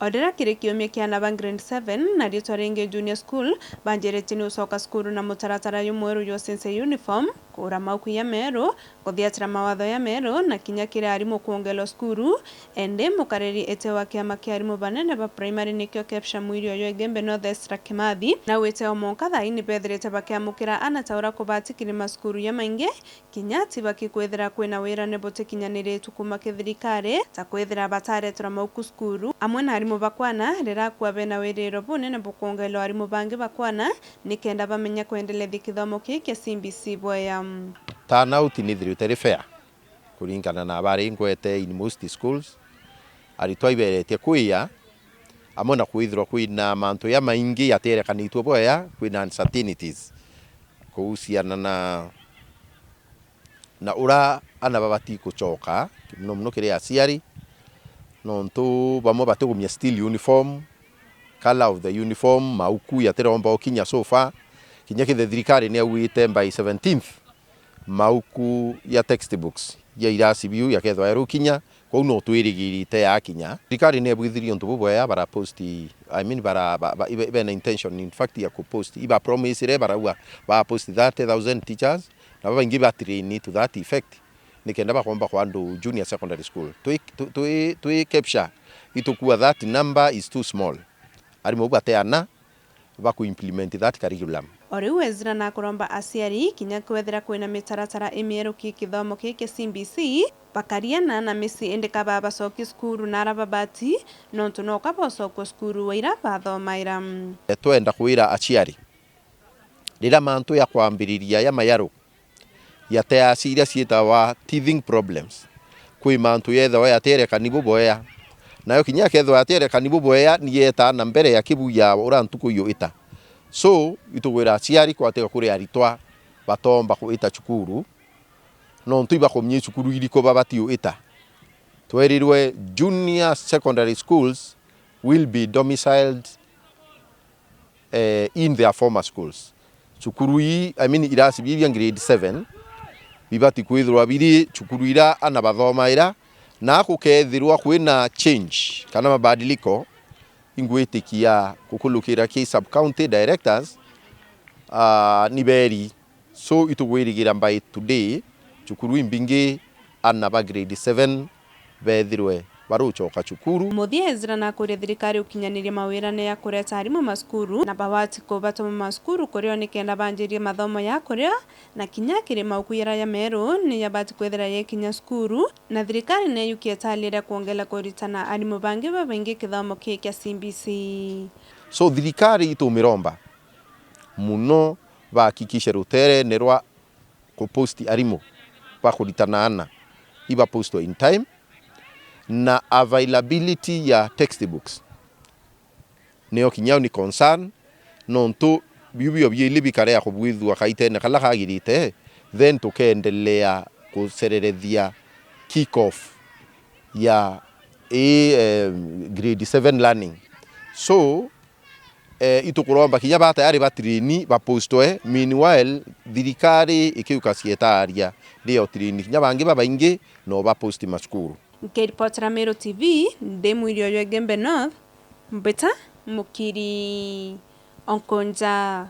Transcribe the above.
Odera kirikio kiana ba grade 7 na rĩtwa rĩngĩ junior school banjĩrĩtie nĩ ũcoka cukuru na mũtaratara y'umweru yosense uniform kũra mauku ya meru gũthiatĩra mawatho ya meru na kinya kĩrĩa arimũ kuongelwo cukuru ende mũkarĩri ete wa kĩama kĩa arimũ banene ba primary nĩkĩo KEPSHA mwĩrio yo Igembe North Ezra Kimathi na wĩte o monka thaini bethĩrĩte bakĩamũkĩra anataũra kũbatikĩrĩ macukuru ya maingĩ kinya tibaki kwethĩra kwĩna wĩra nĩ bũtĩkinyanĩrĩtu kuma kĩthirikari ta kwethĩra bataretũra mauku cukuru amwe na arimũ bakwana rĩrakuwa bena wĩrĩro bunene bukuongelwo arimũ bangi bakwana nikenda bamenya kwendelethia gĩthomo kĩa CBC boya turnout ni thiruteri fair kuringana na bari ngwete in most schools aritwa iberetie kuya amona kwithirwa kwina mantu ya maingi yaterekanitwo boya kwina uncertainties kuhusiana na ura ana babati kuchoka muno kire aciari nontu bamwe bategumia still uniform color of the uniform mauku yateromba okinya sofa kinya kithe thirikari ni awite by 17th mauku ya textbooks ya irasi biu yakethwa yarukinya kwa no twirigirite yakinya thirikari ni abwithirio ntu bubwe bara post bara na intention in fact ya ku post iba promise re bara ba post 30,000 teachers na baba ingi ba train to that effect nikenda bakomba kwandu junior secondary school to KEPSHA itokuwa that number is too small arimo bateana baku implement that curriculum. Oriu Ezra na kuromba aciari kinya kwethira kwina mitaratara imieru gĩthomo gĩkĩ CBC bakariana na misi endeka baba soki skuru na rababati nontu no kabosoko skuru waira bathomaira twenda kwira aciari rira mantu ya kwambiriria ya mayaro ya teasi iria cietawa teething problems kwi mantu yethwa yatereka nibu boya nayo kinya kethwa yatereka nibu boya nieta na mbere ya kibuya urantuku yo ita so itugwira aciari kwateka kuri aritwa batomba kuita cukuru no ntuiba komye cukuru iriko babatio ita twerirwe junior secondary schools will be domiciled in their former schools cukuru irasi bibia grade 7 bibati kwithirwa biri cukuru ira ana bathomaira na kukethirwa kwina change kana mabadiliko ingwitikia kukulukira ki sub county directors ni beri so itugwirigira by today cukuru imbingi ana ba grade 7 bethirwe baruchoka cukuru muthia Ezra na kuri thirikari ukinyaniria mawira ne ya kureta arimũ maskuru na bawati ko batoma maskuru kurio nikenda banjirie mathomo ya kurio na kinya kiri maukuyira ya meru ni yabati kwethera ye kinya skuru na thirikari ne yukietalia kuongela kuritana arimũ bangi babaingi gĩthomo kĩa CBC so thirikari itumiromba muno bakikisha rutere nerwa ku post arimũ bakuritana ana iba posto in time na availability ya textbooks neo kinyao ni concern nontu bibio byili kare ya kubwithwa kaite na kala kagirite then tukendelea kusererethia kick off ya grade 7 learning so itukuromba kinya bata yari batrini ba postwe meanwhile thirikari ikiuka cietaria ndio trini kinya bangi babaingi no ba post maskuru Kiripotera Meru TV ndi mwĩrio yo Igembe North mbeta mukiri onkonja